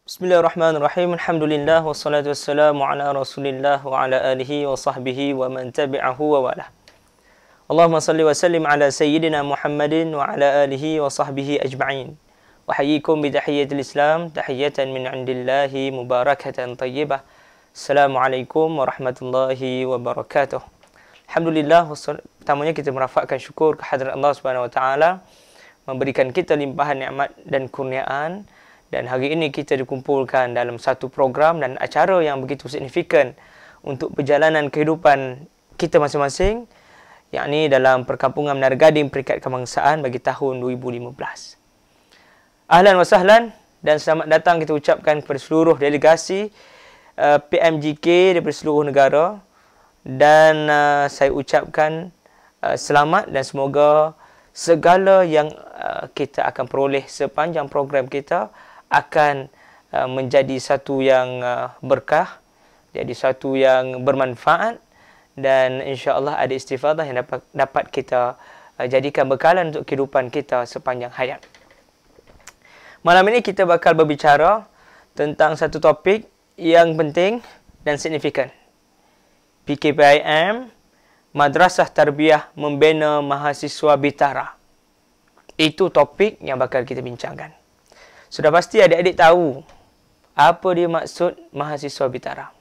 Bismillahirrahmanirrahim. Alhamdulillah wassalatu wassalamu ala Rasulillah wa ala alihi wa sahbihi wa man tabi'ahu wa wala. Allahumma salli wa sallim ala sayyidina Muhammadin wa ala alihi wa sahbihi ajma'in. Wa hayyikum bi tahiyyatil Islam, tahiyyatan min 'indillahi mubarakatan thayyibah. Assalamualaikum warahmatullahi wabarakatuh. Alhamdulillah, pertamanya kita merafakkan syukur kehadrat Allah Subhanahu wa taala memberikan kita limpahan nikmat dan kurniaan. Dan hari ini kita dikumpulkan dalam satu program dan acara yang begitu signifikan untuk perjalanan kehidupan kita masing-masing, yakni dalam Perkampungan Menara Gading Peringkat Kebangsaan bagi tahun 2015. Ahlan wa sahlan dan selamat datang kita ucapkan kepada seluruh delegasi PMGK daripada seluruh negara. Dan saya ucapkan selamat dan semoga segala yang kita akan peroleh sepanjang program kita akan menjadi satu yang berkah, jadi satu yang bermanfaat, dan insya-Allah ada istifadah yang dapat kita jadikan bekalan untuk kehidupan kita sepanjang hayat. Malam ini kita bakal berbicara tentang satu topik yang penting dan signifikan. PKPIM, Madrasah Tarbiyah Membina Mahasiswa Bitara. Itu topik yang bakal kita bincangkan. Sudah pasti adik-adik tahu apa dia maksud mahasiswa bitara.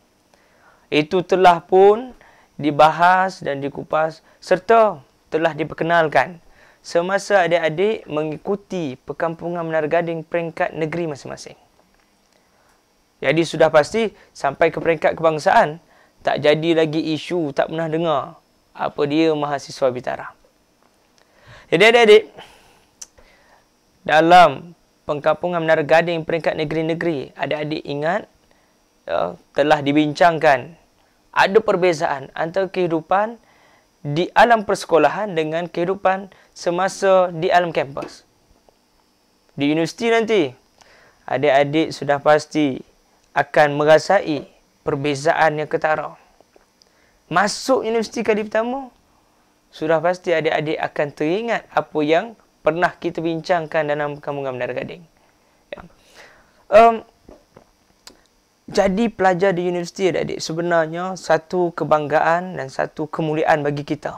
Itu telah pun dibahas dan dikupas serta telah diperkenalkan semasa adik-adik mengikuti Perkampungan Menara Gading peringkat negeri masing-masing. Jadi sudah pasti sampai ke peringkat kebangsaan tak jadi lagi isu, tak pernah dengar apa dia mahasiswa bitara. Jadi adik-adik, dalam Perkampungan Menara Gading peringkat negeri-negeri, adik-adik ingat telah dibincangkan ada perbezaan antara kehidupan di alam persekolahan dengan kehidupan semasa di alam kampus. Di universiti nanti, adik-adik sudah pasti akan merasai perbezaan yang ketara. Masuk universiti kali pertama, sudah pasti adik-adik akan teringat apa yang pernah kita bincangkan dalam Perkampungan Menara Gading. Ya. Jadi pelajar di universiti, adik-adik, sebenarnya satu kebanggaan dan satu kemuliaan bagi kita.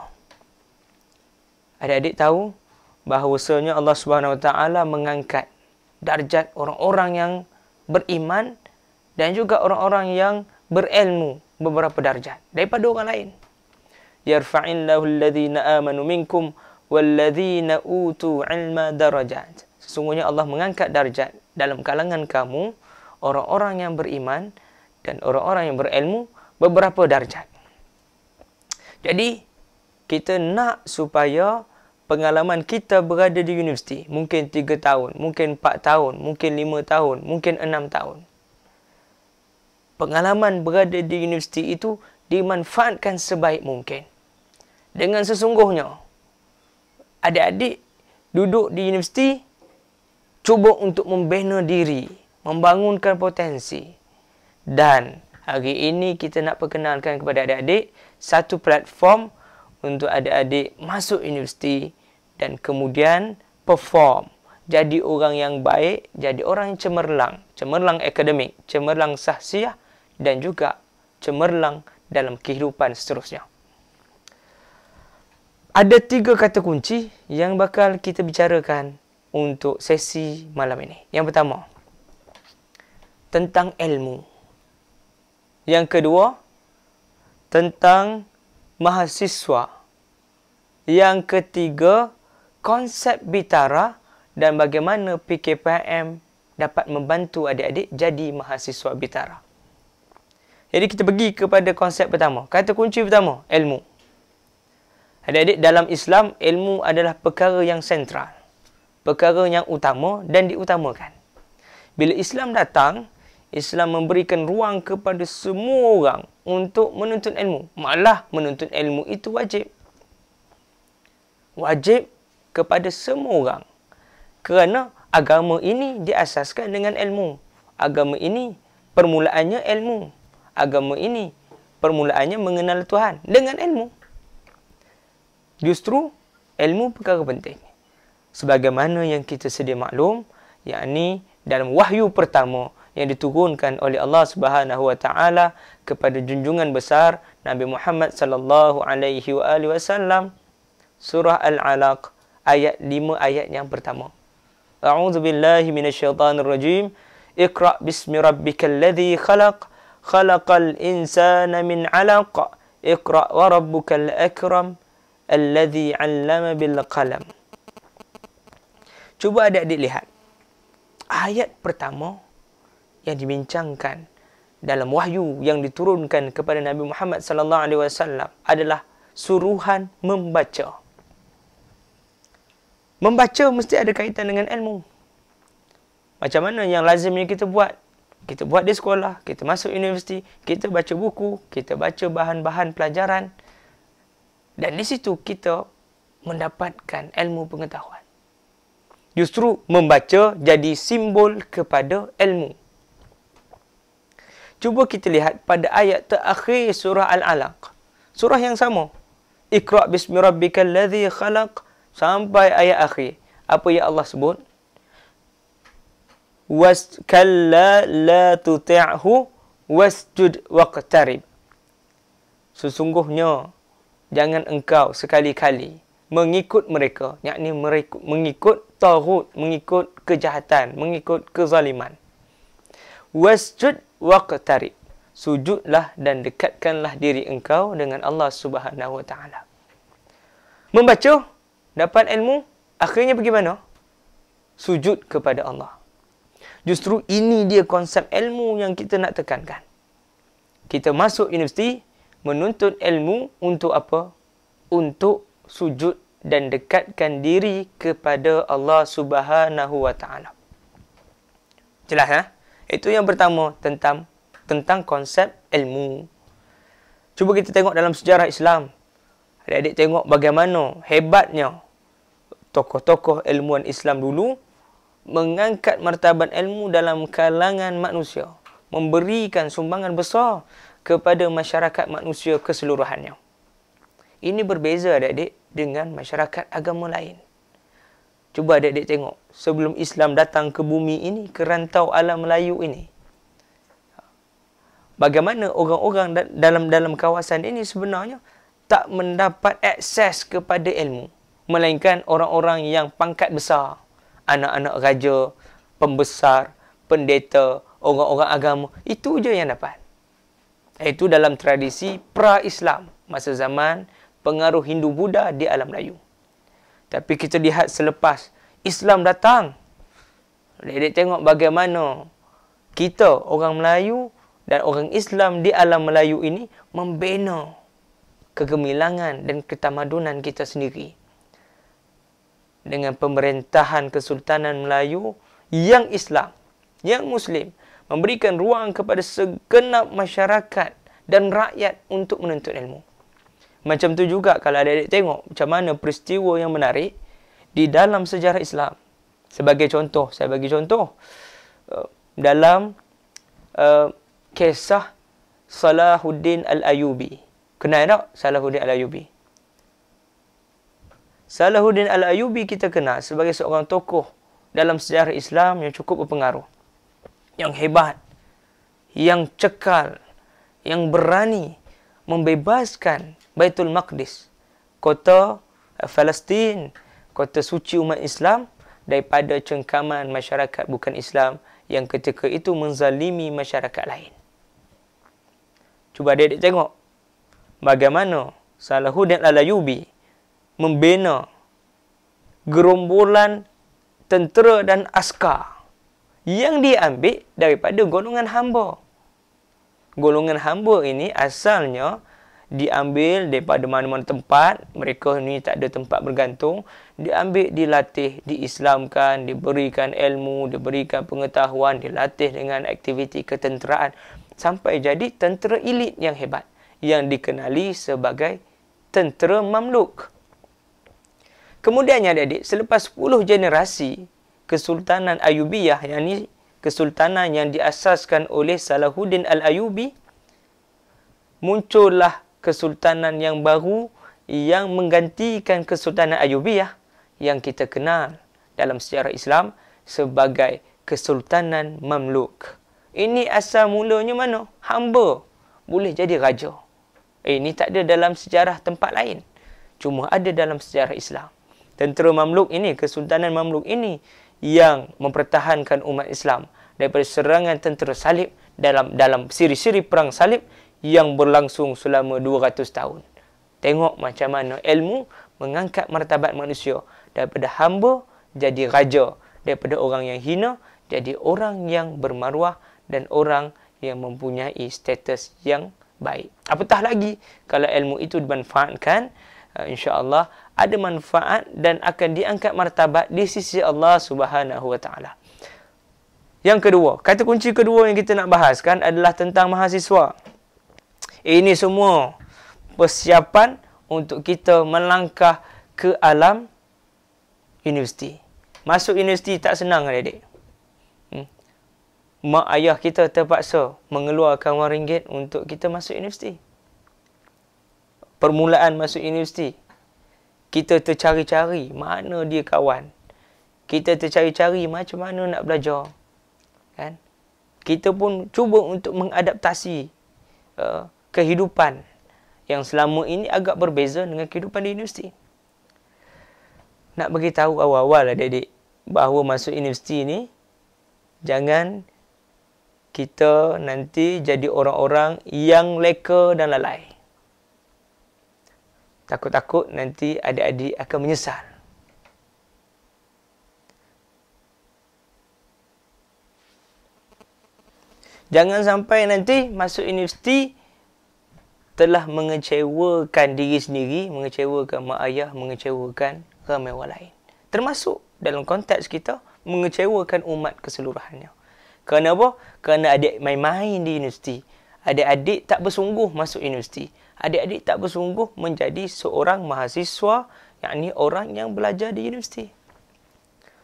Adik-adik tahu bahawasanya Allah Subhanahu Wa Taala mengangkat darjat orang-orang yang beriman dan juga orang-orang yang berilmu beberapa darjat daripada orang lain. Yarfa'illahu alladhina amanu minkum walladzina utu ilma darajat. Sesungguhnya Allah mengangkat darjat dalam kalangan kamu orang-orang yang beriman dan orang-orang yang berilmu beberapa darjat. Jadi kita nak supaya pengalaman kita berada di universiti mungkin 3 tahun, mungkin 4 tahun, mungkin 5 tahun, mungkin 6 tahun. Pengalaman berada di universiti itu dimanfaatkan sebaik mungkin. Dengan sesungguhnya adik-adik duduk di universiti, cuba untuk membina diri, membangunkan potensi. Dan hari ini kita nak perkenalkan kepada adik-adik satu platform untuk adik-adik masuk universiti dan kemudian perform. Jadi orang yang baik, jadi orang yang cemerlang. Cemerlang akademik, cemerlang sahsiah dan juga cemerlang dalam kehidupan seterusnya. Ada 3 kata kunci yang bakal kita bicarakan untuk sesi malam ini. Yang pertama, tentang ilmu. Yang kedua, tentang mahasiswa. Yang ketiga, konsep bitara dan bagaimana PKPIM dapat membantu adik-adik jadi mahasiswa bitara. Jadi kita pergi kepada konsep pertama. Kata kunci pertama, ilmu. Adik-adik, dalam Islam, ilmu adalah perkara yang sentral. Perkara yang utama dan diutamakan. Bila Islam datang, Islam memberikan ruang kepada semua orang untuk menuntut ilmu. Malah menuntut ilmu itu wajib. Wajib kepada semua orang. Kerana agama ini diasaskan dengan ilmu. Agama ini permulaannya ilmu. Agama ini permulaannya mengenal Tuhan dengan ilmu. Justru ilmu perkara penting. Sebagaimana yang kita sedia maklum, yakni dalam wahyu pertama yang diturunkan oleh Allah Subhanahu wa taala kepada junjungan besar Nabi Muhammad sallallahu alaihi wasallam. Surah Al-Alaq ayat 5 ayat yang pertama. A'udzu billahi minasyaitonir rajim. Iqra bismi rabbikal ladzi khalaq, khalaqal insana min 'alaq. Iqra wa rabbukal akram alladzi 'allama bil qalam. Cuba adik-adik lihat. Ayat pertama yang dibincangkan dalam wahyu yang diturunkan kepada Nabi Muhammad sallallahu alaihi wasallam adalah suruhan membaca. Membaca mesti ada kaitan dengan ilmu. Macam mana yang lazimnya kita buat? Kita buat di sekolah, kita masuk universiti, kita baca buku, kita baca bahan-bahan pelajaran. Dan di situ kita mendapatkan ilmu pengetahuan. Justru membaca jadi simbol kepada ilmu. Cuba kita lihat pada ayat terakhir surah Al-Alaq. Surah yang sama. Iqra bismi rabbikal ladzi khalaq sampai ayat akhir. Apa yang Allah sebut? Kalla la tuti'hu wasjud waqtarib. Sesungguhnya jangan engkau sekali-kali mengikut mereka, yakni mengikut taghut, mengikut kejahatan, mengikut kezaliman. Wasjud waqtarib. Sujudlah dan dekatkanlah diri engkau dengan Allah Subhanahu wa taala. Membaca dapat ilmu, akhirnya bagaimana? Sujud kepada Allah. Justru ini dia konsep ilmu yang kita nak tekankan. Kita masuk universiti menuntut ilmu untuk apa? Untuk sujud dan dekatkan diri kepada Allah Subhanahu wa taala. Jelas ya? Itu yang pertama tentang konsep ilmu. Cuba kita tengok dalam sejarah Islam. Adik-adik tengok bagaimana hebatnya tokoh-tokoh ilmuwan Islam dulu mengangkat martabat ilmu dalam kalangan manusia, memberikan sumbangan besar kepada masyarakat manusia keseluruhannya. Ini berbeza adik-adik dengan masyarakat agama lain. Cuba adik-adik tengok, sebelum Islam datang ke bumi ini, ke rantau alam Melayu ini, bagaimana orang-orang dalam kawasan ini sebenarnya tak mendapat akses kepada ilmu, melainkan orang-orang yang pangkat besar, anak-anak raja, pembesar, pendeta, orang-orang agama, itu je yang dapat. Itu dalam tradisi pra-Islam, masa zaman pengaruh Hindu-Buddha di alam Melayu. Tapi kita lihat selepas Islam datang, adik-adik tengok bagaimana kita, orang Melayu dan orang Islam di alam Melayu ini membina kegemilangan dan ketamadunan kita sendiri. Dengan pemerintahan Kesultanan Melayu yang Islam, yang Muslim, memberikan ruang kepada segenap masyarakat dan rakyat untuk menuntut ilmu. Macam tu juga kalau adik-adik tengok macam mana peristiwa yang menarik di dalam sejarah Islam. Sebagai contoh, saya bagi contoh dalam kisah Salahuddin Al-Ayyubi. Kenal tak Salahuddin Al-Ayyubi? Salahuddin Al-Ayyubi kita kenal sebagai seorang tokoh dalam sejarah Islam yang cukup berpengaruh, yang hebat, yang cekal, yang berani membebaskan Baitul Maqdis, kota Palestin, kota suci umat Islam, daripada cengkaman masyarakat bukan Islam yang ketika itu menzalimi masyarakat lain. Cuba adik-adik tengok bagaimana Salahuddin Al-Ayyubi membina gerombolan tentera dan askar yang diambil daripada golongan hamba. Golongan hamba ini asalnya diambil daripada mana-mana tempat. Mereka ni tak ada tempat bergantung. Diambil, dilatih, diislamkan, diberikan ilmu, diberikan pengetahuan, dilatih dengan aktiviti ketenteraan. Sampai jadi tentera elit yang hebat, yang dikenali sebagai tentera Mamluk. Kemudiannya adik-adik, selepas 10 generasi Kesultanan Ayyubiyah, yakni kesultanan yang diasaskan oleh Salahuddin Al-Ayyubi, muncullah kesultanan yang baru yang menggantikan Kesultanan Ayyubiyah yang kita kenal dalam sejarah Islam sebagai Kesultanan Mamluk. Ini asal mulanya mana? Hamba boleh jadi raja. Ini tak ada dalam sejarah tempat lain. Cuma ada dalam sejarah Islam. Tentera Mamluk ini, Kesultanan Mamluk ini yang mempertahankan umat Islam daripada serangan tentera salib dalam siri-siri perang salib yang berlangsung selama 200 tahun. Tengok macam mana ilmu mengangkat martabat manusia daripada hamba jadi raja, daripada orang yang hina jadi orang yang bermaruah dan orang yang mempunyai status yang baik. Apatah lagi kalau ilmu itu dimanfaatkan, insya-Allah ada manfaat dan akan diangkat martabat di sisi Allah Subhanahu Wa Taala. Yang kedua, kata kunci kedua yang kita nak bahaskan adalah tentang mahasiswa. Ini semua persiapan untuk kita melangkah ke alam universiti. Masuk universiti tak senang, adik-adik. Mak ayah kita terpaksa mengeluarkan RM1 untuk kita masuk universiti. Permulaan masuk universiti, kita tercari-cari mana dia kawan. Kita tercari-cari macam mana nak belajar. Kan? Kita pun cuba untuk mengadaptasi kehidupan yang selama ini agak berbeza dengan kehidupan di universiti. Nak bagi tahu awal-awal adik-adik bahawa masuk universiti ni jangan kita nanti jadi orang-orang yang leka dan lalai. Takut-takut nanti adik-adik akan menyesal. Jangan sampai nanti masuk universiti telah mengecewakan diri sendiri, mengecewakan mak ayah, mengecewakan ramai orang lain. Termasuk dalam konteks kita, mengecewakan umat keseluruhannya. Kerana apa? Kerana adik main-main di universiti. Adik-adik tak bersungguh masuk universiti. Adik-adik tak bersungguh menjadi seorang mahasiswa, yakni orang yang belajar di universiti.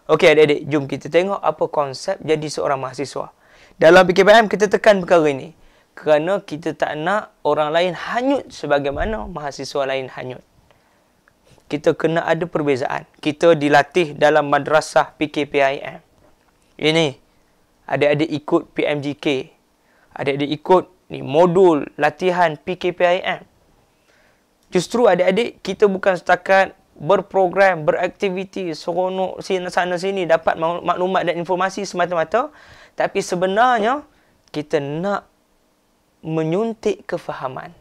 Okey adik-adik, jom kita tengok apa konsep jadi seorang mahasiswa. Dalam PKPM kita tekan perkara ini. Kerana kita tak nak orang lain hanyut sebagaimana mahasiswa lain hanyut. Kita kena ada perbezaan. Kita dilatih dalam madrasah PKPIM. Ini, adik-adik ikut PMGK. Adik-adik ikut ni modul latihan PKPIM. Justru adik-adik kita bukan setakat berprogram, beraktiviti, seronok sana sini dapat maklumat dan informasi semata-mata, tapi sebenarnya kita nak menyuntik kefahaman,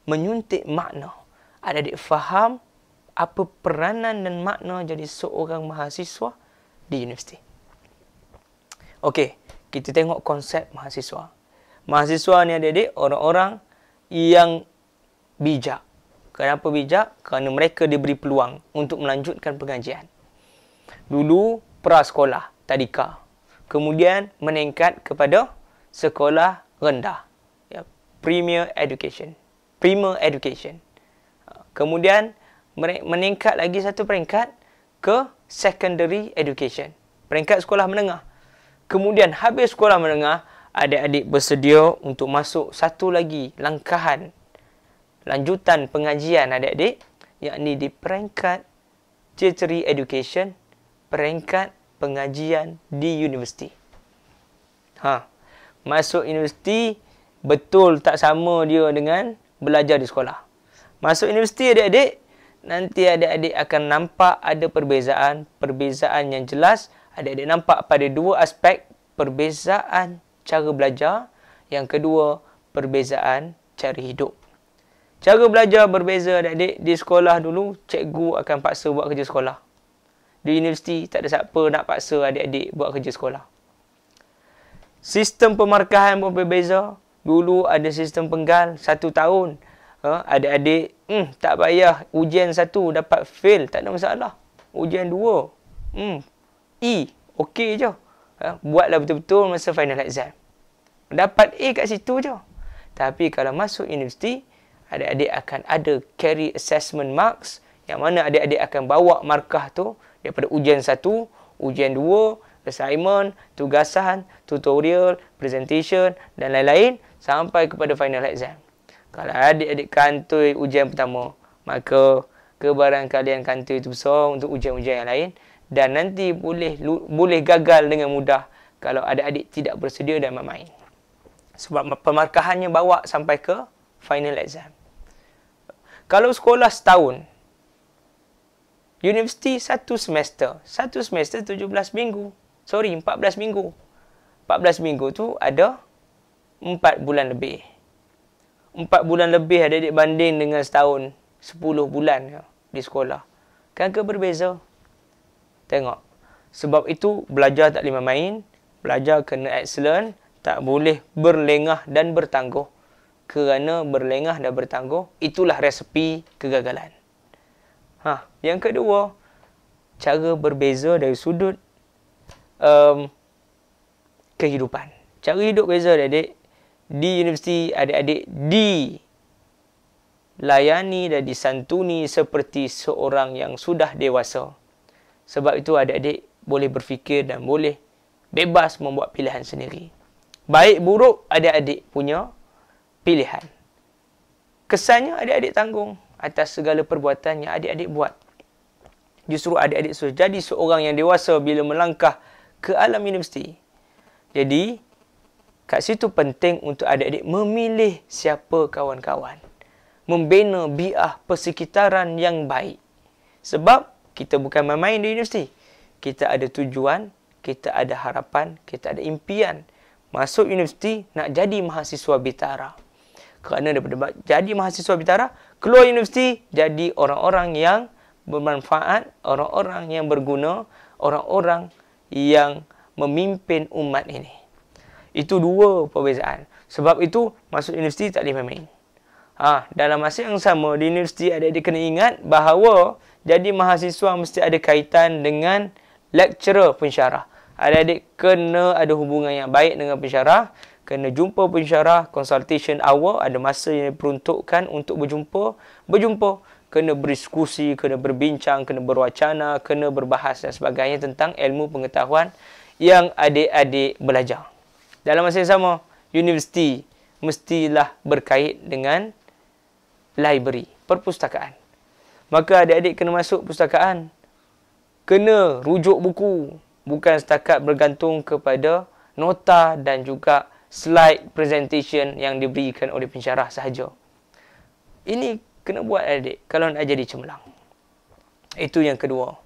menyuntik makna. Adik-adik faham apa peranan dan makna jadi seorang mahasiswa di universiti. Okey, kita tengok konsep mahasiswa. Mahasiswa ni adik-adik orang-orang yang bijak. Kenapa bijak? Kerana mereka diberi peluang untuk melanjutkan pengajian. Dulu prasekolah, tadika. Kemudian meningkat kepada sekolah rendah. Ya, Premier Education. Kemudian meningkat lagi satu peringkat ke Secondary Education. Peringkat sekolah menengah. Kemudian habis sekolah menengah, adik-adik bersedia untuk masuk satu lagi langkahan lanjutan pengajian adik-adik, yakni di peringkat Tertiary Education, peringkat pengajian di universiti. Masuk universiti betul tak sama dia dengan belajar di sekolah. Masuk universiti adik-adik, nanti adik-adik akan nampak ada perbezaan yang jelas. Adik-adik nampak pada dua aspek, perbezaan cara belajar, yang kedua perbezaan cara hidup. Cara belajar berbeza adik-adik. Di sekolah dulu, cikgu akan paksa buat kerja sekolah. Di universiti, tak ada siapa nak paksa adik-adik buat kerja sekolah. Sistem pemarkahan pun berbeza. Dulu ada sistem penggal 1 tahun. Adik-adik, tak payah ujian 1 dapat fail, tak ada masalah. Ujian 2, okey je. Buatlah betul-betul masa final exam. Dapat A kat situ je. Tapi kalau masuk universiti, adik-adik akan ada carry assessment marks, yang mana adik-adik akan bawa markah tu daripada ujian 1, ujian 2, assignment, tugasan, tutorial, presentation dan lain-lain sampai kepada final exam. Kalau adik-adik kantoi ujian pertama, maka kebaran kalian kantoi itu besar untuk ujian-ujian yang lain, dan nanti boleh gagal dengan mudah kalau adik-adik tidak bersedia dan bermain. Sebab pemarkahannya bawa sampai ke final exam. Kalau sekolah setahun, universiti satu semester 17 minggu. 14 minggu. 14 minggu tu ada 4 bulan lebih. 4 bulan lebih adik-adik banding dengan setahun 10 bulan di sekolah. Kan ke berbeza? Tengok. Sebab itu belajar tak boleh main, belajar kena excellent, tak boleh berlengah dan bertangguh. Kerana berlengah dan bertangguh, itulah resepi kegagalan. Yang kedua, cara berbeza dari sudut kehidupan. Cara hidup beza adik-adik. Di universiti, adik-adik dilayani dan disantuni seperti seorang yang sudah dewasa. Sebab itu adik-adik boleh berfikir dan boleh bebas membuat pilihan sendiri. Baik buruk adik-adik punya pilihan. Kesannya adik-adik tanggung atas segala perbuatan yang adik-adik buat. Justru adik-adik sudah jadi seorang yang dewasa bila melangkah ke alam universiti. Jadi, kat situ penting untuk adik-adik memilih siapa kawan-kawan. Membina bi'ah persekitaran yang baik. Sebab kita bukan main-main di universiti. Kita ada tujuan, kita ada harapan, kita ada impian. Masuk universiti nak jadi mahasiswa bitara. Kerana daripada jadi mahasiswa bitara, keluar universiti jadi orang-orang yang bermanfaat, orang-orang yang berguna, orang-orang yang memimpin umat ini. Itu dua perbezaan. Sebab itu masuk universiti tak boleh main-main. Dalam masa yang sama di universiti adik-adik kena ingat bahawa jadi mahasiswa mesti ada kaitan dengan lecturer pensyarah. Adik-adik kena ada hubungan yang baik dengan pensyarah, kena jumpa pensyarah, consultation hour, ada masa yang diperuntukkan untuk berjumpa, kena berdiskusi, kena berbincang, kena berwacana, kena berbahas dan sebagainya tentang ilmu pengetahuan yang adik-adik belajar. Dalam masa yang sama, universiti mestilah berkait dengan library, perpustakaan. Maka adik-adik kena masuk perpustakaan, kena rujuk buku, bukan setakat bergantung kepada nota dan juga slide presentation yang diberikan oleh pensyarah sahaja. Ini kena buat adik kalau nak jadi cemerlang. Itu yang kedua.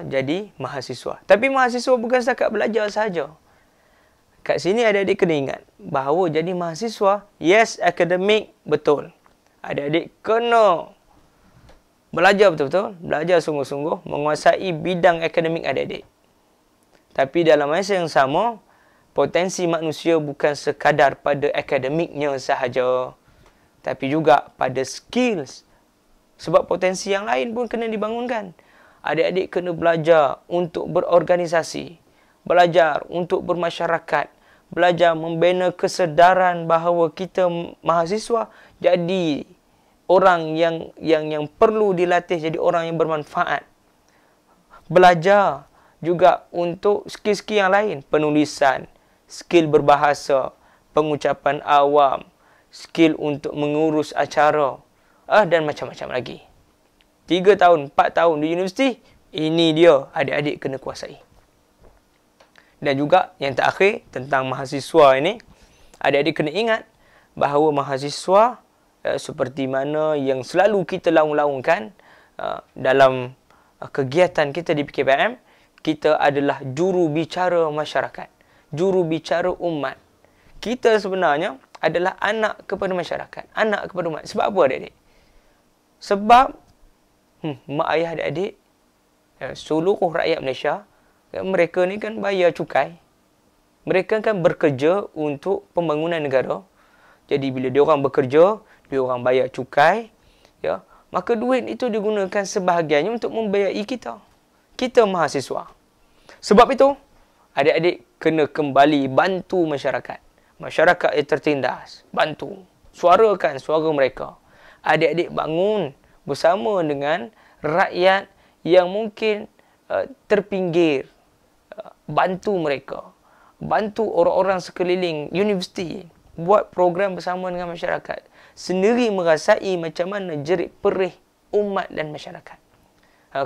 Jadi mahasiswa. Tapi mahasiswa bukan setakat belajar sahaja. Kat sini adik-adik kena ingat bahawa jadi mahasiswa, yes, akademik, betul. Adik-adik kena belajar betul-betul, belajar sungguh-sungguh, menguasai bidang akademik adik-adik. Tapi dalam masa yang sama, potensi manusia bukan sekadar pada akademiknya sahaja, tapi juga pada skills. Sebab potensi yang lain pun kena dibangunkan. Adik-adik kena belajar untuk berorganisasi, belajar untuk bermasyarakat, belajar membina kesedaran bahawa kita mahasiswa jadi orang yang perlu dilatih jadi orang yang bermanfaat. Belajar juga untuk skill-skill yang lain, penulisan, skill berbahasa, pengucapan awam, skill untuk mengurus acara, dan macam-macam lagi. 3 tahun, 4 tahun di universiti, ini dia adik-adik kena kuasai. Dan juga yang terakhir tentang mahasiswa ini, adik-adik kena ingat bahawa mahasiswa seperti mana yang selalu kita laung-laungkan dalam kegiatan kita di PKPM, kita adalah juru bicara masyarakat, juru bicara umat. Kita sebenarnya adalah anak kepada masyarakat, anak kepada umat. Sebab apa adik-adik? Sebab mak ayah adik-adik, seluruh rakyat Malaysia, mereka ni kan bayar cukai. Mereka kan bekerja untuk pembangunan negara. Jadi bila dia orang bekerja, dia orang bayar cukai, maka duit itu digunakan sebahagiannya untuk membiayai kita. Kita mahasiswa. Sebab itu, adik-adik kena kembali bantu masyarakat. Masyarakat yang tertindas, bantu. Suarakan suara mereka. Adik-adik bangun bersama dengan rakyat yang mungkin terpinggir. Bantu mereka. Bantu orang-orang sekeliling universiti. Buat program bersama dengan masyarakat. Sendiri merasai macam mana jerit perih umat dan masyarakat.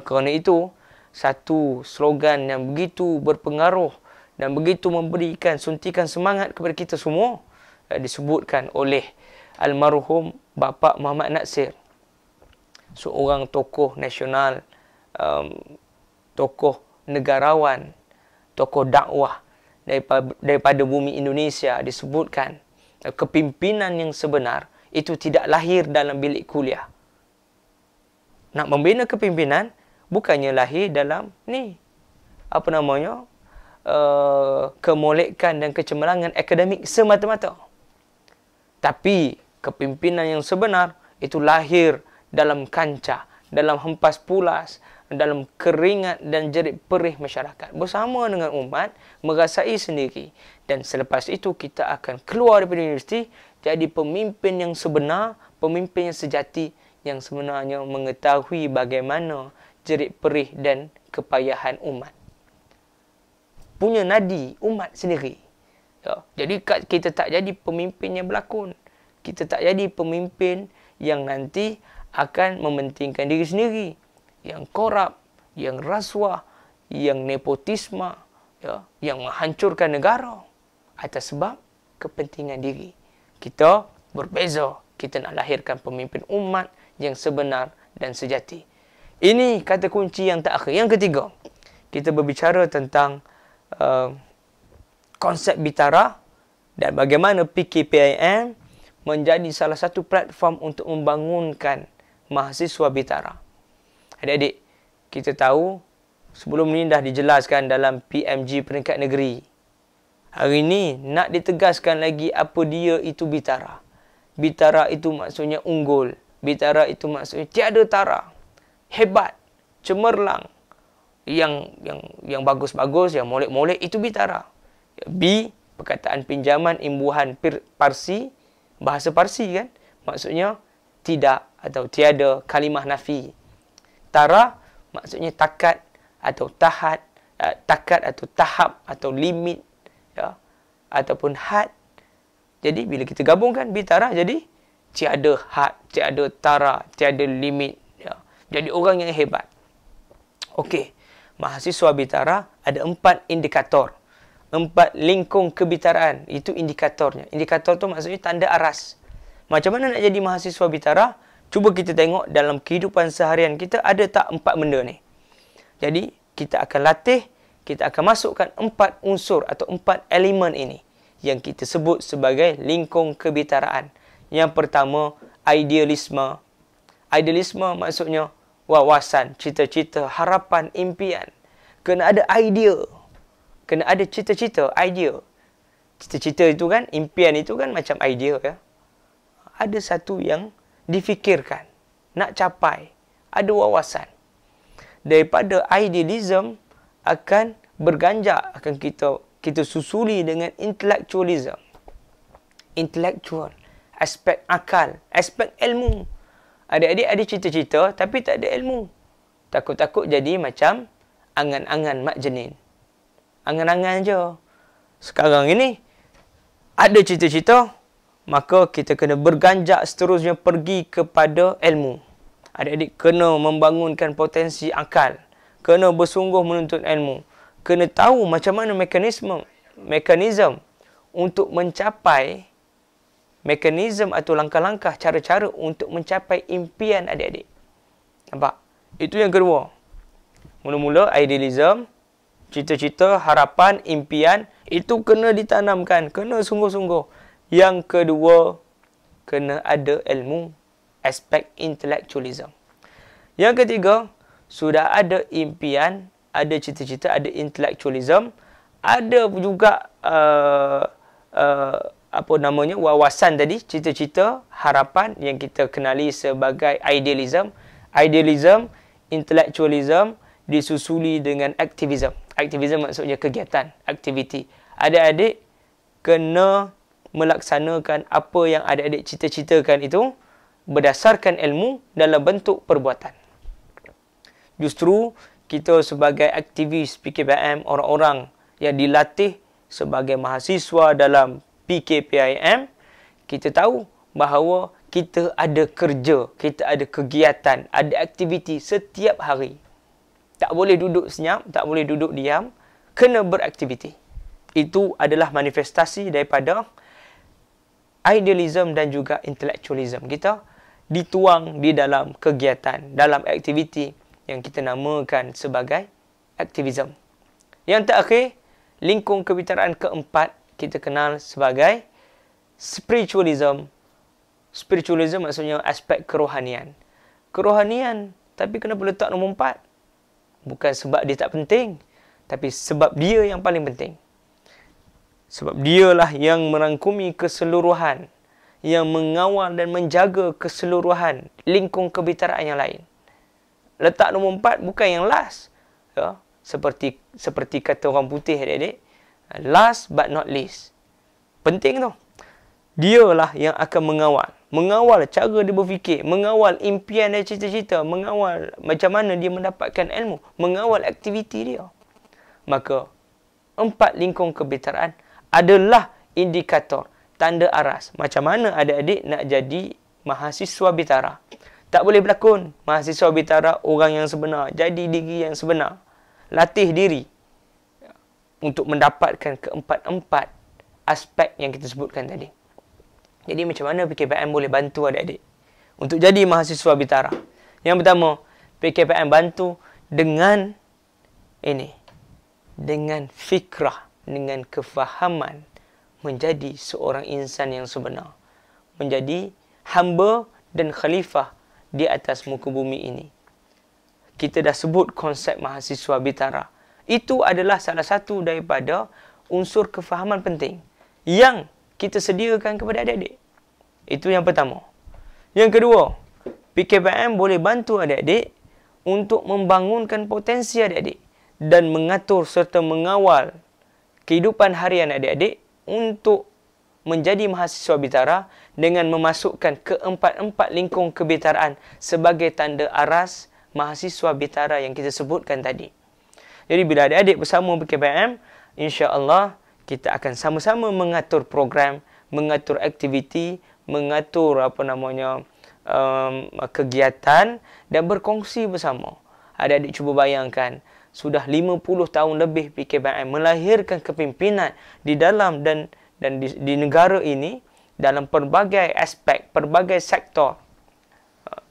Kerana itu, satu slogan yang begitu berpengaruh dan begitu memberikan suntikan semangat kepada kita semua, disebutkan oleh almarhum Bapa Muhammad Natsir, seorang tokoh nasional, tokoh negarawan, tokoh dakwah daripada bumi Indonesia. Disebutkan kepimpinan yang sebenar itu tidak lahir dalam bilik kuliah. Nak membina kepimpinan bukannya lahir dalam kemolekan dan kecemerlangan akademik semata-mata. Tapi kepimpinan yang sebenar itu lahir dalam kancah, dalam hempas pulas, dalam keringat dan jerit perih masyarakat. Bersama dengan umat, merasai sendiri. Dan selepas itu kita akan keluar daripada universiti, jadi pemimpin yang sebenar, pemimpin yang sejati, yang sebenarnya mengetahui bagaimana jerit perih dan kepayahan umat. Punya nadi umat sendiri. Ya, jadi kita tak jadi pemimpin yang berlakon. Kita tak jadi pemimpin yang nanti akan mementingkan diri sendiri, yang korup, yang rasuah, yang nepotisme, ya, yang menghancurkan negara atas sebab kepentingan diri. Kita berbeza. Kita nak lahirkan pemimpin umat yang sebenar dan sejati. Ini kata kunci yang terakhir. Yang ketiga, kita berbicara tentang konsep Bitara dan bagaimana PKPIM menjadi salah satu platform untuk membangunkan mahasiswa Bitara. Adik-adik, kita tahu sebelum ini dah dijelaskan dalam PMG peringkat negeri. Hari ini nak ditegaskan lagi apa dia itu Bitara. Bitara itu maksudnya unggul. Bitara itu maksudnya tiada tara. Hebat, cemerlang, yang bagus-bagus, yang molek-molek, itu Bitara. B, perkataan pinjaman imbuhan Parsi, bahasa Parsi kan, maksudnya tidak atau tiada, kalimah nafi. Tara maksudnya takat atau tahat, takat atau tahap atau limit, ya, ataupun had. Jadi bila kita gabungkan Bitara jadi tiada had, tiada tara, tiada limit, ya. Jadi orang yang hebat. Okey, mahasiswa Bitara ada 4 indikator. 4 lingkung kebitaraan. Itu indikatornya. Indikator tu maksudnya tanda aras. Macam mana nak jadi mahasiswa Bitara? Cuba kita tengok dalam kehidupan seharian kita ada tak 4 benda ni. Jadi, kita akan latih, kita akan masukkan 4 unsur atau 4 elemen ini yang kita sebut sebagai lingkung kebitaraan. Yang pertama, idealisme. Idealisme maksudnya wawasan, cita-cita, harapan, impian. Kena ada idea. Kena ada cita-cita, idea. Cita-cita itu kan, impian itu kan macam idea, ya. Ada satu yang difikirkan, nak capai, ada wawasan. Daripada idealism akan berganjak, akan kita susuli dengan intellectualism. Intellectual, aspek akal, aspek ilmu. Adik-adik ada cita-cita tapi tak ada ilmu. Takut-takut jadi macam angan-angan mak jenin. Angan-angan je. Sekarang ini ada cita-cita, maka kita kena berganjak seterusnya pergi kepada ilmu. Adik-adik kena membangunkan potensi akal. Kena bersungguh menuntut ilmu. Kena tahu macam mana mekanisme untuk mencapai mekanisme atau langkah-langkah, cara-cara untuk mencapai impian adik-adik. Nampak? Itu yang kedua. Mula-mula idealism, cita-cita, harapan, impian, itu kena ditanamkan, kena sungguh-sungguh. Yang kedua, kena ada ilmu, aspek intellectualism. Yang ketiga, sudah ada impian, ada cita-cita, ada intellectualism, ada juga wawasan tadi, cita-cita, harapan yang kita kenali sebagai idealism. Idealism, intellectualism disusuli dengan aktivism. Aktivism maksudnya kegiatan, aktiviti. Adik-adik kena melaksanakan apa yang adik-adik cita-citakan itu berdasarkan ilmu dalam bentuk perbuatan. Justru kita sebagai aktivis PKPIM, orang-orang yang dilatih sebagai mahasiswa dalam PKPIM, kita tahu bahawa kita ada kerja, kita ada kegiatan, ada aktiviti setiap hari. Tak boleh duduk senyap, tak boleh duduk diam, kena beraktiviti. Itu adalah manifestasi daripada idealism dan juga intellectualism kita dituang di dalam kegiatan, dalam aktiviti yang kita namakan sebagai aktivism. Yang terakhir, lingkung kebitaraan keempat kita kenal sebagai spiritualism. Spiritualism maksudnya aspek kerohanian. Kerohanian, tapi kenapa letak nombor 4? Bukan sebab dia tak penting, tapi sebab dia yang paling penting. Sebab dialah yang merangkumi keseluruhan, yang mengawal dan menjaga keseluruhan lingkung kebitaraan yang lain. Letak nombor 4 bukan yang last. Ya, seperti kata orang putih adik-adik, last but not least. Penting tu. Dialah yang akan mengawal cara dia berfikir, mengawal impian dan cita-cita, mengawal macam mana dia mendapatkan ilmu, mengawal aktiviti dia. Maka 4 lingkung kebitaraan adalah indikator, tanda aras macam mana adik-adik nak jadi mahasiswa bitara. Tak boleh berlakon mahasiswa bitara orang yang sebenar, jadi diri yang sebenar. Latih diri untuk mendapatkan keempat-empat aspek yang kita sebutkan tadi. Jadi macam mana PKPM boleh bantu adik-adik untuk jadi mahasiswa bitara? Yang pertama, PKPM bantu dengan ini. Dengan fikrah, dengan kefahaman menjadi seorang insan yang sebenar. Menjadi hamba dan khalifah di atas muka bumi ini. Kita dah sebut konsep mahasiswa bitara. Itu adalah salah satu daripada unsur kefahaman penting yang kita sediakan kepada adik-adik. Itu yang pertama. Yang kedua, PKPM boleh bantu adik-adik untuk membangunkan potensi adik-adik dan mengatur serta mengawal kehidupan harian adik-adik untuk menjadi mahasiswa bitara dengan memasukkan keempat-empat lingkung kebitaraan sebagai tanda aras mahasiswa bitara yang kita sebutkan tadi. Jadi bila adik-adik bersama PKPM, insya-Allah kita akan sama-sama mengatur program, mengatur aktiviti, mengatur kegiatan dan berkongsi bersama. Adik-adik cuba bayangkan, sudah 50 tahun lebih PKPM melahirkan kepimpinan di dalam dan di negara ini dalam pelbagai aspek, pelbagai sektor.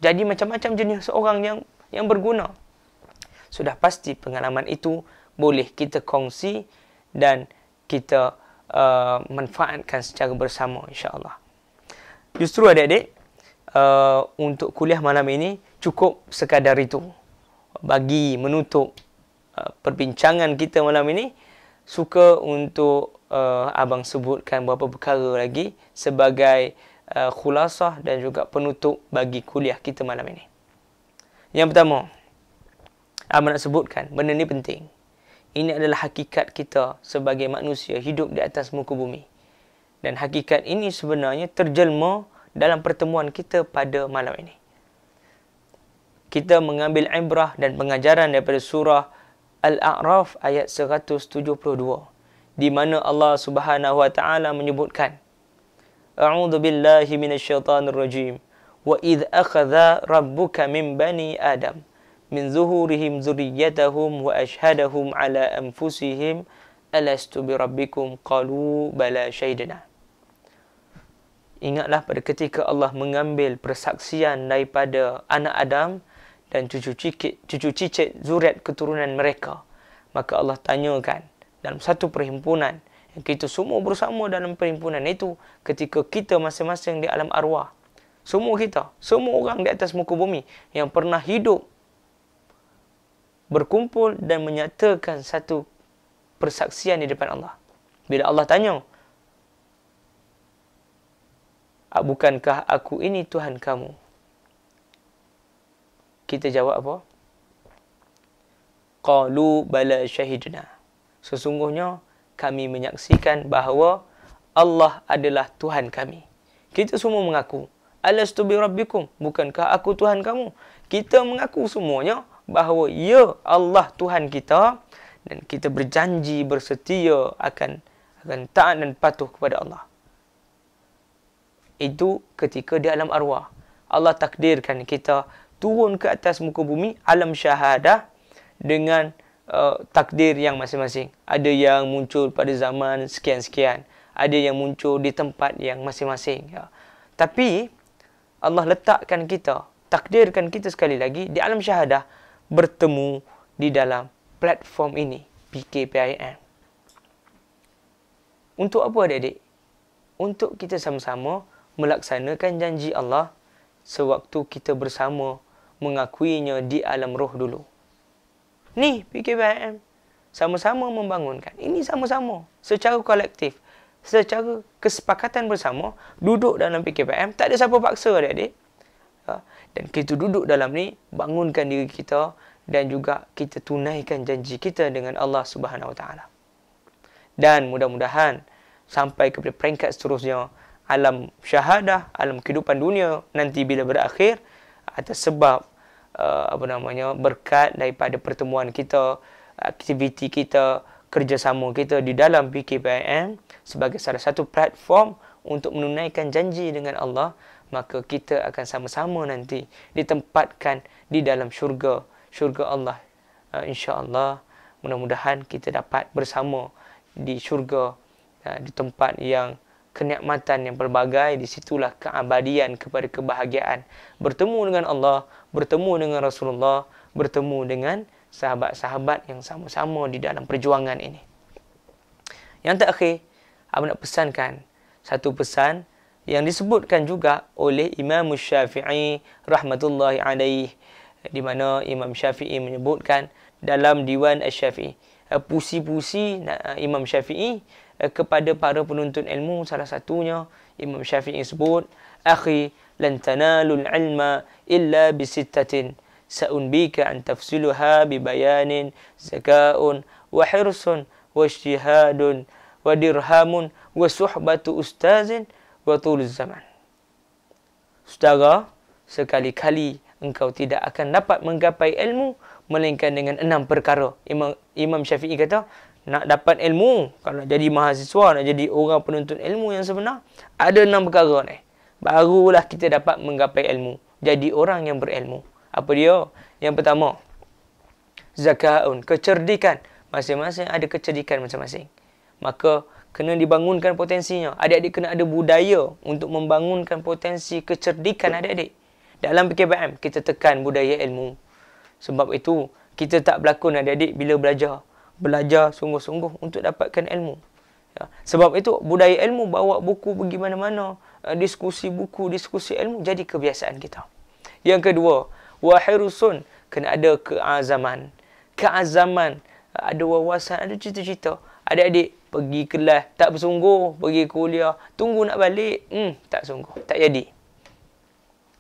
Jadi macam-macam jenis orang yang berguna. Sudah pasti pengalaman itu boleh kita kongsi dan kita manfaatkan secara bersama, insya-Allah. Justru adik-adik, untuk kuliah malam ini cukup sekadar itu. Bagi menutup perbincangan kita malam ini, suka untuk abang sebutkan beberapa perkara lagi sebagai khulasah dan juga penutup bagi kuliah kita malam ini. Yang pertama, abang nak sebutkan benda ni penting. Ini adalah hakikat kita sebagai manusia hidup di atas muka bumi. Dan hakikat ini sebenarnya terjelma dalam pertemuan kita pada malam ini. Kita mengambil ibrah dan pengajaran daripada surah Al-A'raf ayat 172. Di mana Allah Subhanahu wa taala menyebutkan, A'udzu billahi minasyaitonir rajim. Wa idz akhadha rabbuka min bani Adam min zuhurihim dzurriyyatahum wa ashhadahum ala anfusihim alastu birabbikum qalu bala syahidna. Ingatlah pada ketika Allah mengambil persaksian daripada anak Adam dan cucu cicit zuriat keturunan mereka. Maka Allah tanyakan dalam satu perhimpunan yang kita semua bersama dalam perhimpunan itu ketika kita masing-masing di alam arwah. Semua kita, semua orang di atas muka bumi yang pernah hidup berkumpul dan menyatakan satu persaksian di depan Allah. Bila Allah tanya, bukankah aku ini Tuhan kamu? Kita jawab apa? Qalu bala syahidna. Sesungguhnya kami menyaksikan bahawa Allah adalah Tuhan kami. Kita semua mengaku, alastu bi rabbikum, bukankah aku Tuhan kamu? Kita mengaku semuanya bahawa ya Allah Tuhan kita, dan kita berjanji bersetia akan taat dan patuh kepada Allah. Itu ketika di alam arwah. Allah takdirkan kita turun ke atas muka bumi alam syahadah dengan takdir yang masing-masing. Ada yang muncul pada zaman sekian-sekian. Ada yang muncul di tempat yang masing-masing. Ya. Tapi Allah letakkan kita, takdirkan kita sekali lagi di alam syahadah bertemu di dalam platform ini, PKPIM. Untuk apa adik-adik? Untuk kita sama-sama melaksanakan janji Allah sewaktu kita bersama mengakuinya di alam roh dulu. Ni PKPIM sama-sama membangunkan. Ini sama-sama secara kolektif, secara kesepakatan bersama duduk dalam PKPIM. Tak ada siapa paksa adik-adik. Dan kita duduk dalam ni, bangunkan diri kita dan juga kita tunaikan janji kita dengan Allah Subhanahu Wa Taala. Dan mudah-mudahan sampai kepada peringkat seterusnya, alam syahadah, alam kehidupan dunia nanti bila berakhir atas sebab berkat daripada pertemuan kita, aktiviti kita, kerjasama kita di dalam PKPIM sebagai salah satu platform untuk menunaikan janji dengan Allah, maka kita akan sama-sama nanti ditempatkan di dalam syurga Allah. InsyaAllah, mudah-mudahan kita dapat bersama di syurga, di tempat yang kenikmatan yang pelbagai. Di situlah keabadian kepada kebahagiaan. Bertemu dengan Allah, bertemu dengan Rasulullah, bertemu dengan sahabat-sahabat yang sama-sama di dalam perjuangan ini. Yang terakhir, aku nak pesankan satu pesan yang disebutkan juga oleh Imam Syafi'i rahmatullahi alaih, di mana Imam Syafi'i menyebutkan dalam Diwan Asy-Syafi'i, puisi-puisi Imam Syafi'i kepada para penuntut ilmu. Salah satunya Imam Syafi'i sebut, "Akhi, lan tanalul ilma illa bisittatin, sa'unbika an tafsiluha bibayanin, zaka'un wa hirsun wa ijtihadun wa dirhamun wa suhbatu ustazin wa tuluz zaman." Saudara, sekali-kali engkau tidak akan dapat menggapai ilmu melainkan dengan 6 perkara. Imam Syafi'i kata, nak dapat ilmu, kalau nak jadi mahasiswa, nak jadi orang penuntut ilmu yang sebenar, ada 6 perkara ni. Barulah kita dapat menggapai ilmu, jadi orang yang berilmu. Apa dia? Yang pertama, zakaun, kecerdikan. Masing-masing ada kecerdikan masing-masing. Maka kena dibangunkan potensinya. Adik-adik kena ada budaya untuk membangunkan potensi kecerdikan adik-adik. Dalam PKPM, kita tekan budaya ilmu. Sebab itu, kita tak berlakon adik-adik bila belajar. Belajar sungguh-sungguh untuk dapatkan ilmu. Ya. Sebab itu, budaya ilmu, bawa buku pergi mana-mana. Diskusi buku, diskusi ilmu, jadi kebiasaan kita. Yang kedua, wahirusun, kena ada keazaman. Keazaman, ada wawasan, ada cita-cita. Adik-adik pergi kelas, tak bersungguh, pergi kuliah, tunggu nak balik, tak sungguh, tak jadi.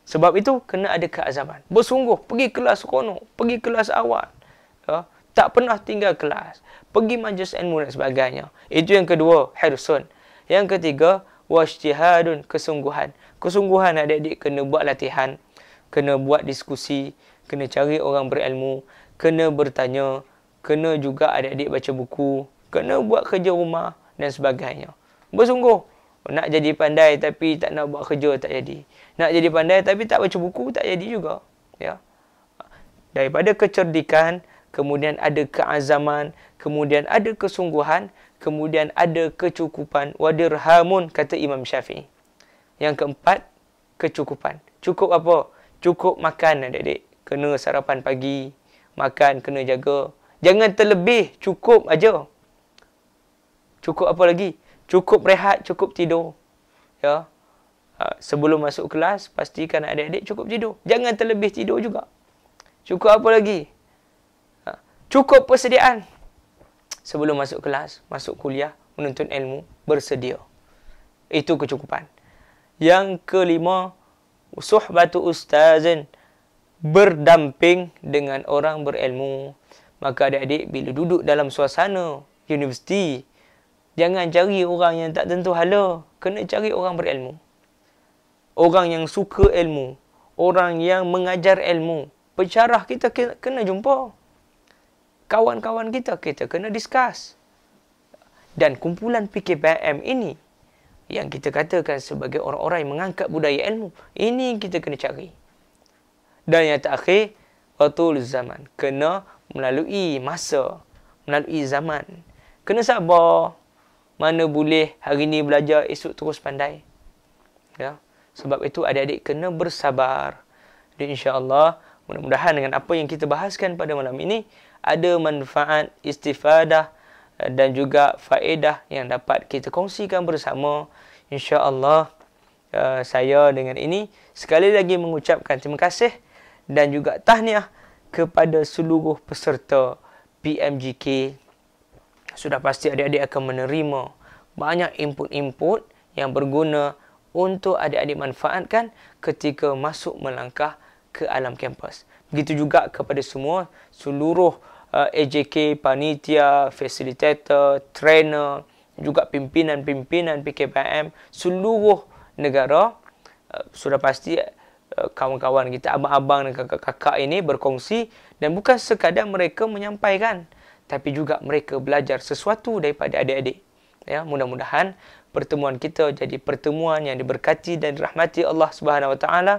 Sebab itu, kena ada keazaman. Bersungguh, pergi kelas seronok, pergi kelas awal. Ya. Tak pernah tinggal kelas. Pergi majlis ilmu dan sebagainya. Itu yang kedua, hirsun. Yang ketiga, wajtihadun, kesungguhan. Kesungguhan adik-adik kena buat latihan, kena buat diskusi, kena cari orang berilmu, kena bertanya, kena juga adik-adik baca buku, kena buat kerja rumah dan sebagainya. Bersungguh. Nak jadi pandai tapi tak nak buat kerja, tak jadi. Nak jadi pandai tapi tak baca buku, tak jadi juga. Ya. Daripada kecerdikan, kemudian ada keazaman, kemudian ada kesungguhan, kemudian ada kecukupan. Wadirhamun, kata Imam Syafi'i. Yang keempat, kecukupan. Cukup apa? Cukup makan adik-adik. Kena sarapan pagi, makan kena jaga. Jangan terlebih, cukup aja. Cukup apa lagi? Cukup rehat, cukup tidur. Ya. Sebelum masuk kelas, pastikan adik-adik cukup tidur. Jangan terlebih tidur juga. Cukup apa lagi? Cukup persediaan. Sebelum masuk kelas, masuk kuliah, menuntut ilmu, bersedia. Itu kecukupan. Yang kelima, suhbatu ustazin, berdamping dengan orang berilmu. Maka adik-adik bila duduk dalam suasana universiti, jangan cari orang yang tak tentu hala. Kena cari orang berilmu. Orang yang suka ilmu. Orang yang mengajar ilmu. Pensyarah kita kena jumpa. Kawan-kawan kita kena discuss. Dan kumpulan PKPM ini, yang kita katakan sebagai orang-orang yang mengangkat budaya ilmu, ini kita kena cari. Dan yang terakhir, watul zaman. Kena melalui masa, melalui zaman. Kena sabar. Mana boleh hari ni belajar, esok terus pandai. Ya. Sebab itu adik-adik kena bersabar. Dan insya-Allah, mudah-mudahan dengan apa yang kita bahaskan pada malam ini, ada manfaat, istifadah dan juga faedah yang dapat kita kongsikan bersama. InsyaAllah, saya dengan ini sekali lagi mengucapkan terima kasih dan juga tahniah kepada seluruh peserta PMGK. Sudah pasti adik-adik akan menerima banyak input-input yang berguna untuk adik-adik manfaatkan ketika masuk melangkah ke alam kampus. Begitu juga kepada semua, seluruh AJK, panitia, fasilitator, trainer, juga pimpinan-pimpinan PKPM seluruh negara. Sudah pasti kawan-kawan kita, abang-abang dan kakak-kakak ini berkongsi, dan bukan sekadar mereka menyampaikan, tapi juga mereka belajar sesuatu daripada adik-adik. Ya, mudah-mudahan pertemuan kita jadi pertemuan yang diberkati dan dirahmati Allah Subhanahu Wa Taala.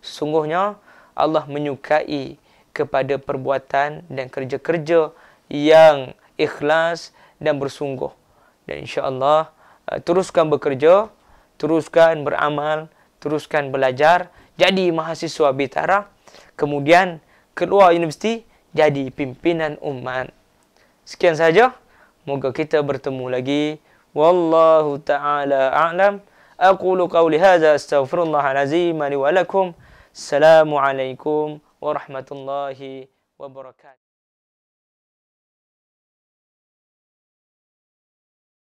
Sungguhnya Allah menyukai kepada perbuatan dan kerja-kerja yang ikhlas dan bersungguh. Dan insya-Allah teruskan bekerja, teruskan beramal, teruskan belajar, jadi mahasiswa Bitara, kemudian keluar universiti jadi pimpinan umat. Sekian saja. Moga kita bertemu lagi. Wallahu ta'ala a'lam. Aqulu qawli hadza astaghfirullahal azim li wa lakum. Assalamualaikum warahmatullahi wabarakatuh.